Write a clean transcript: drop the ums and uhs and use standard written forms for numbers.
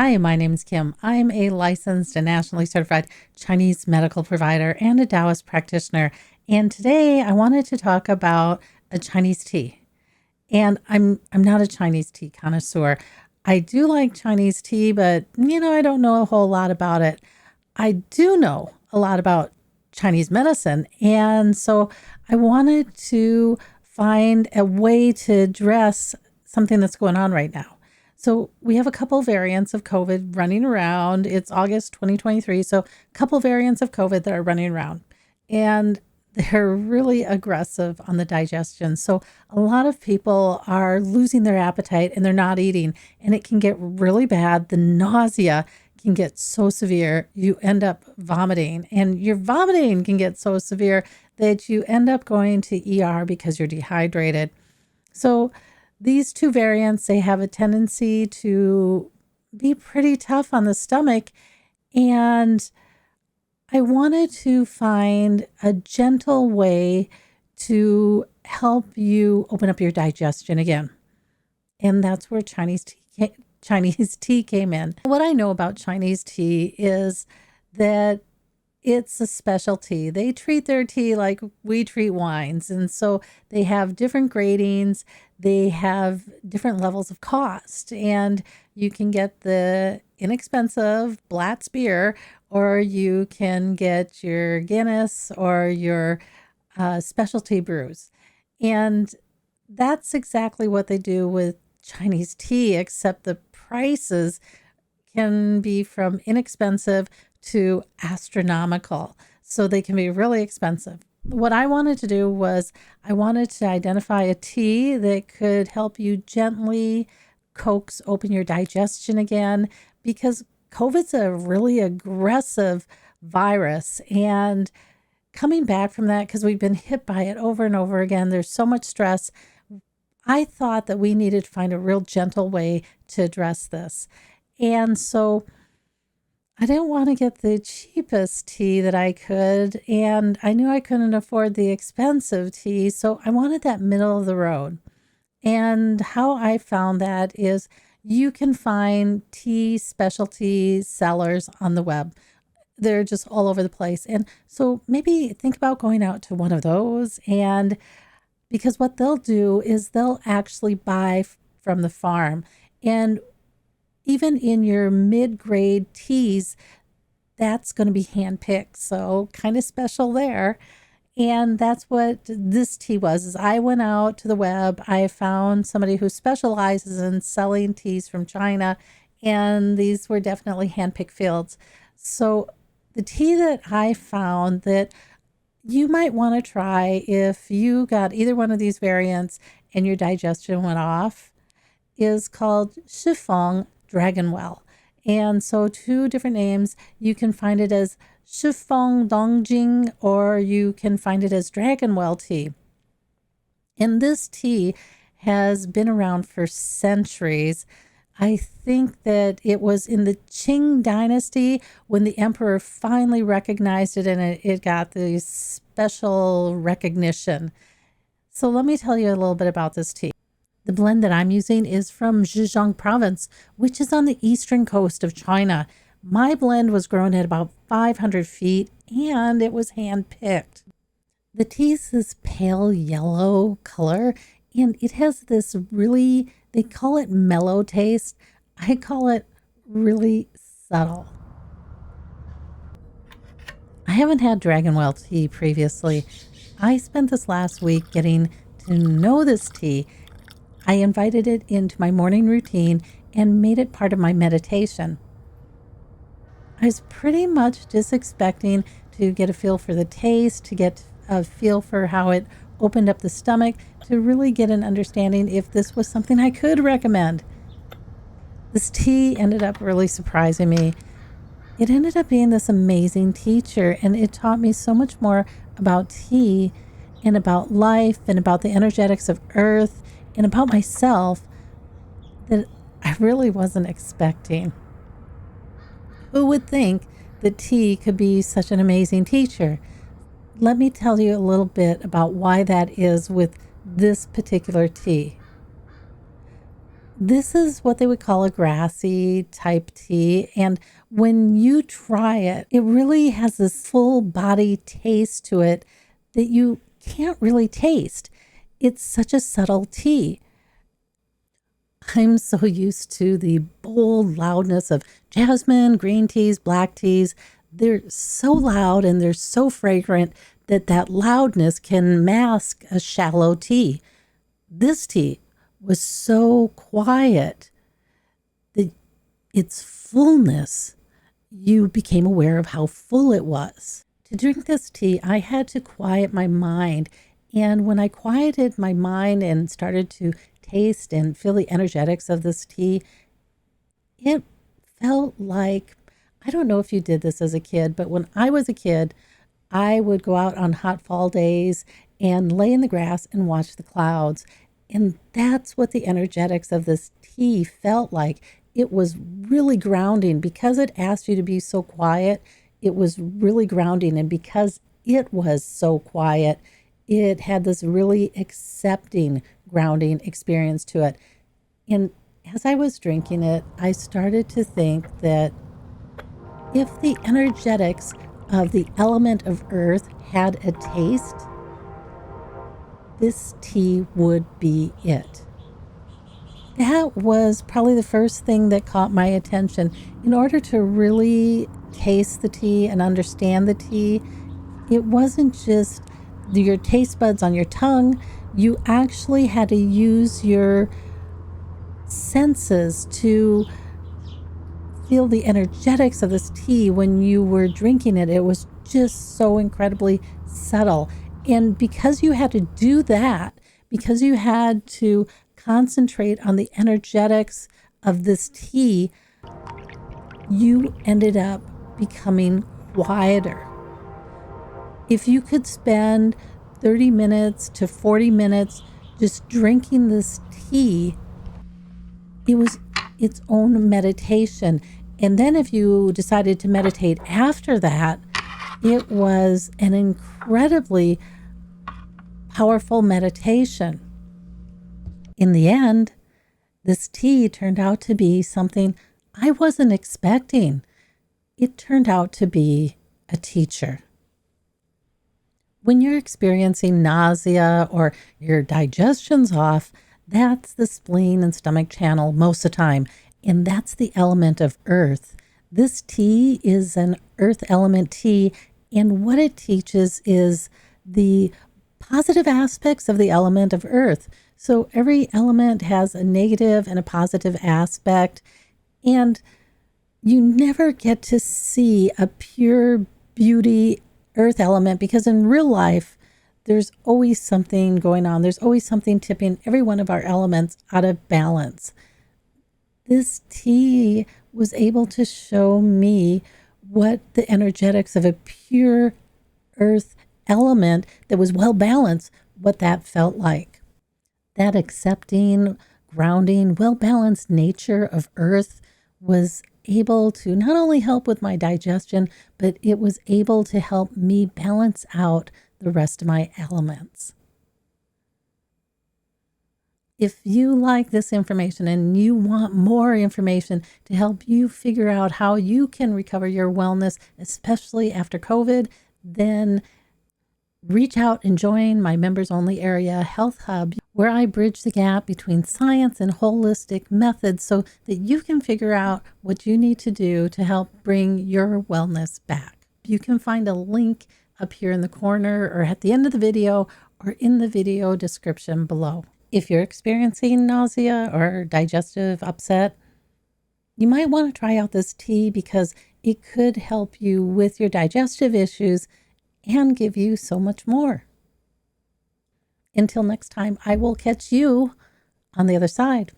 Hi, my name is Kim. I'm a licensed and nationally certified Chinese medical provider and a Taoist practitioner. And today I wanted to talk about a Chinese tea. And I'm not a Chinese tea connoisseur. I do like Chinese tea, but I don't know a whole lot about it. I do know a lot about Chinese medicine. And so I wanted to find a way to address something that's going on right now. So we have a couple variants of COVID running around. It's August 2023. So a couple variants of COVID that are running around. And they're really aggressive on the digestion. So a lot of people are losing their appetite and they're not eating. And it can get really bad. The nausea can get so severe, you end up vomiting. And your vomiting can get so severe that you end up going to ER because you're dehydrated. So these two variants, they have a tendency to be pretty tough on the stomach. And I wanted to find a gentle way to help you open up your digestion again. And that's where Chinese tea came in. What I know about Chinese tea is that it's a specialty. They treat their tea like we treat wines. And so they have different gradings. They have different levels of cost. And you can get the inexpensive Blatz beer, or you can get your Guinness or your specialty brews. And that's exactly what they do with Chinese tea, except the prices can be from inexpensive to astronomical. So they can be really expensive. What I wanted to do was I wanted to identify a tea that could help you gently coax open your digestion again, because COVID's a really aggressive virus. And coming back from that, because we've been hit by it over and over again, there's so much stress. I thought that we needed to find a real gentle way to address this. And so I didn't want to get the cheapest tea that I could, and I knew I couldn't afford the expensive tea, so I wanted that middle of the road. And how I found that is you can find tea specialty sellers on the web. They're just all over the place. And so maybe think about going out to one of those, and because what they'll do is they'll actually buy from the farm. And even in your mid-grade teas, that's going to be hand-picked. So kind of special there. And that's what this tea was. Is I went out to the web. I found somebody who specializes in selling teas from China. And these were definitely hand-picked fields. So the tea that I found that you might want to try if you got either one of these variants and your digestion went off is called Shi Feng Dragonwell. And so two different names. You can find it as Shi Feng Dongjing, or you can find it as Dragonwell tea. And this tea has been around for centuries. I think that it was in the Qing dynasty when the emperor finally recognized it, and it got the special recognition. So let me tell you a little bit about this tea. The blend that I'm using is from Zhejiang province, which is on the eastern coast of China. My blend was grown at about 500 feet, and it was hand-picked. The tea is this pale yellow color, and it has this really, they call it mellow taste. I call it really subtle. I haven't had Dragonwell tea previously. I spent this last week getting to know this tea. I invited it into my morning routine and made it part of my meditation. I was pretty much just expecting to get a feel for the taste, to get a feel for how it opened up the stomach, to really get an understanding if this was something I could recommend. This tea ended up really surprising me. It ended up being this amazing teacher, and it taught me so much more about tea and about life and about the energetics of earth and about myself that I really wasn't expecting. Who would think that tea could be such an amazing teacher? Let me tell you a little bit about why that is with this particular tea. This is what they would call a grassy type tea. And when you try it, it really has this full body taste to it that you can't really taste. It's such a subtle tea. I'm so used to the bold loudness of jasmine, green teas, black teas. They're so loud and they're so fragrant that that loudness can mask a shallow tea. This tea was so quiet that its fullness, you became aware of how full it was. To drink this tea, I had to quiet my mind. And when I quieted my mind and started to taste and feel the energetics of this tea, it felt like, I don't know if you did this as a kid, but when I was a kid, I would go out on hot fall days and lay in the grass and watch the clouds. And that's what the energetics of this tea felt like. It was really grounding because it asked you to be so quiet. It was really grounding. And because it was so quiet, it had this really accepting, grounding experience to it. And as I was drinking it, I started to think that if the energetics of the element of earth had a taste, this tea would be it. That was probably the first thing that caught my attention. In order to really taste the tea and understand the tea, it wasn't just your taste buds on your tongue. You actually had to use your senses to feel the energetics of this tea when you were drinking it. It was just so incredibly subtle. And because you had to do that, because you had to concentrate on the energetics of this tea, you ended up becoming quieter. If you could spend 30 minutes to 40 minutes just drinking this tea, it was its own meditation. And then if you decided to meditate after that, it was an incredibly powerful meditation. In the end, this tea turned out to be something I wasn't expecting. It turned out to be a teacher. When you're experiencing nausea or your digestion's off, that's the spleen and stomach channel most of the time, and that's the element of earth. This tea is an earth element tea, and what it teaches is the positive aspects of the element of earth. So every element has a negative and a positive aspect, and you never get to see a pure beauty earth element because in real life, there's always something going on. There's always something tipping every one of our elements out of balance. This tea was able to show me what the energetics of a pure earth element that was well balanced, what that felt like. That accepting, grounding, well balanced nature of earth was able to not only help with my digestion, but it was able to help me balance out the rest of my elements. If you like this information and you want more information to help you figure out how you can recover your wellness, especially after COVID, then reach out and join my members only area health hub, where I bridge the gap between science and holistic methods so that you can figure out what you need to do to help bring your wellness back. You can find a link up here in the corner or at the end of the video or in the video description below. If you're experiencing nausea or digestive upset, you might want to try out this tea because it could help you with your digestive issues and give you so much more. Until next time, I will catch you on the other side.